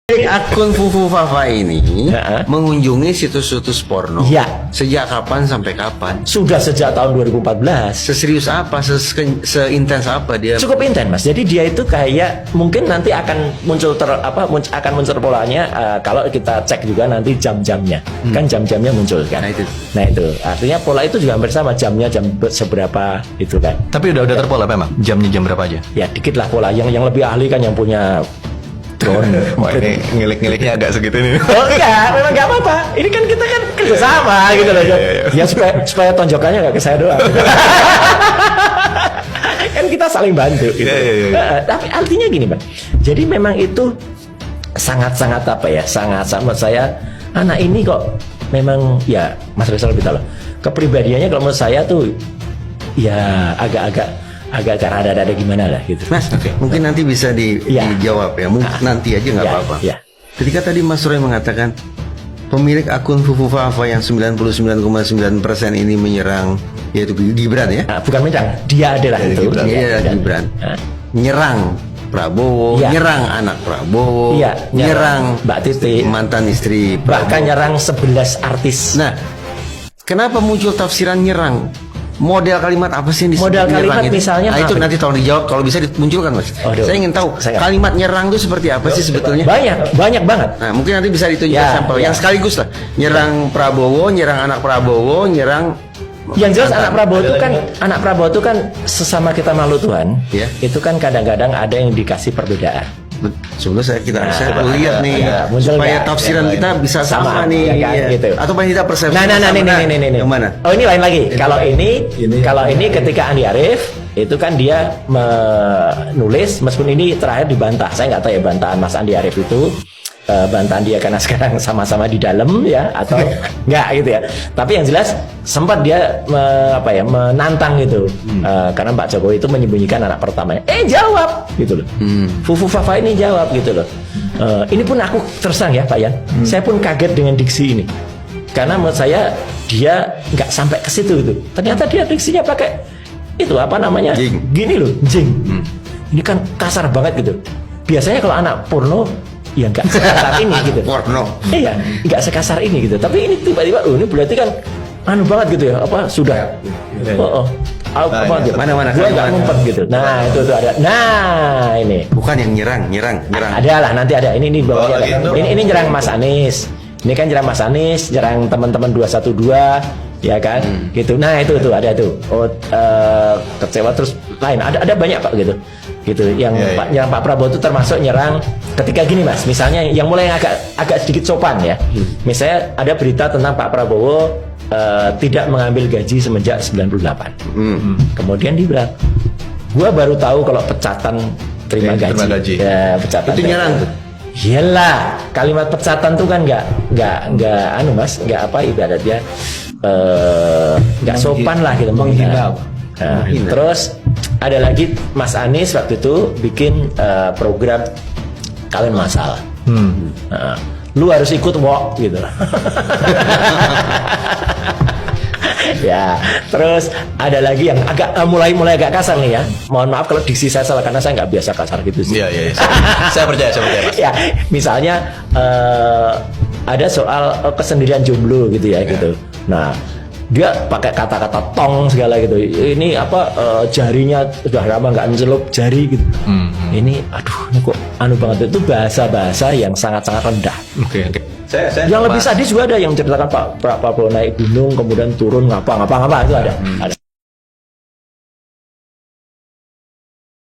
Akun Fufu Fafa ini mengunjungi situs-situs porno. Ya. Sejak kapan sampai kapan? Sudah sejak tahun 2014. Seserius apa? Seintens apa dia? Cukup intens, Mas. Jadi dia itu kayak mungkin nanti akan muncul akan muncul polanya kalau kita cek juga nanti jam-jamnya. Kan jam-jamnya muncul kan. Nah itu. Artinya pola itu juga hampir sama, jamnya jam seberapa itu kan. Tapi udah terpola memang. Jamnya jam berapa aja? Ya dikit lah pola. Yang lebih ahli kan yang punya drone. Wah, ini ngilik-ngiliknya agak segitu nih. Oh enggak, memang enggak apa-apa. Ini kan kita kan kerjasama gitu loh. Ya supaya tonjokannya enggak ke saya doang. Kan kita saling bantu gitu. Tapi artinya gini, Bang. Jadi memang itu sangat-sangat apa ya? Sangat menurut saya anak ini kok memang ya Mas Rizal lebih tahu. Kepribadiannya kalau menurut saya tuh ya agak rada-rada gimana lah gitu. Mas, mungkin nanti bisa dijawab ya. Mungkin nanti aja nggak apa-apa. Ya. Ketika tadi Mas Roy mengatakan pemilik akun Fufu Fafa yang 99,9% ini menyerang, yaitu Gibran ya? Bukan menyerang, dia adalah itu. Dia Gibran. Nyerang Prabowo, nyerang anak Prabowo, nyerang Mbak Titi, mantan istri Prabowo. Bahkan nyerang 11 artis. Nah, kenapa muncul tafsiran nyerang? Model kalimat apa sih yang disebut model kalimat itu? Misalnya itu nanti tolong dijawab, kalau bisa dimunculkan, Mas. Saya ingin tahu kalimat nyerang itu seperti apa sih sebetulnya? Banyak banget. Nah, mungkin nanti bisa ditunjukkan sampel yang sekaligus lah. Nyerang Prabowo, nyerang anak Prabowo, nyerang. Yang jelas anak Prabowo itu kan sesama kita makhluk Tuhan. Itu kan kadang-kadang ada yang dikasih perbedaan. Sebelum saya lihat nih supaya tafsiran kita bisa sama nih ya kan, gitu. Atau paling tidak persepsi ini yang mana? Oh ini lain lagi. Kalau ini ketika Andi Arief itu kan dia menulis, meskipun ini terakhir dibantah, saya nggak tahu ya bantahan Mas Andi Arief itu bantahan dia karena sekarang sama-sama di dalam ya atau enggak gitu ya. Tapi yang jelas sempat dia menantang gitu. Karena Pak Jokowi itu menyembunyikan anak pertamanya. Jawab gitu loh. Fufu Fafa ini jawab gitu loh. Ini pun aku terus terang ya Pak Yan. Saya pun kaget dengan diksi ini. Karena menurut saya dia nggak sampai ke situ gitu. Ternyata dia diksinya pakai itu apa namanya? Gini loh, jing. Ini kan kasar banget gitu. Biasanya kalau anak porno ya nggak sekasar ini gitu. Porno. Iya, nggak sekasar ini gitu. Tapi ini tiba-tiba, ini berarti kan anu banget gitu ya. Apa sudah? Mana-mana gue nggak ngumpet gitu. Nah itu ada. Nah ini. Bukan yang nyerang. Ada lah nanti ada. Ini bawahnya ada. Ini nyerang Mas Anies. Ini kan nyerang Mas Anies, nyerang teman-teman 212. Ya kan, gitu. Nah itu ada tuh. Kecewa terus lain. Ada banyak Pak gitu. Yang nyerang Pak Prabowo itu termasuk nyerang ketika gini Mas, misalnya yang mulai agak sedikit sopan ya. Misalnya ada berita tentang Pak Prabowo tidak mengambil gaji semenjak 98. Kemudian dia bilang, gua baru tahu kalau pecatan terima gaji. Ya, pecatan itu nyerang tuh. Iyalah, kalimat pecatan tuh kan nggak anu Mas, nggak apa ibaratnya nggak sopan lah gitu. Menghina. Terus ada lagi Mas Anies waktu itu bikin program kawin massal. Lu harus ikut wok gitu. Ya, terus ada lagi yang agak mulai agak kasar nih ya. Mohon maaf kalau diksi saya salah karena saya nggak biasa kasar gitu sih. Iya. Saya percaya Mas. Ya, misalnya ada soal kesendirian jomblo gitu ya gitu. Nah, dia pakai kata-kata tong segala gitu. Ini jarinya sudah lama nggak mencelup jari gitu. Ini ini kok anu banget, itu bahasa-bahasa yang sangat-sangat rendah. Oke. Yang lebih sadis juga ada yang menceritakan Pak Prabowo naik gunung kemudian turun ngapa itu ada.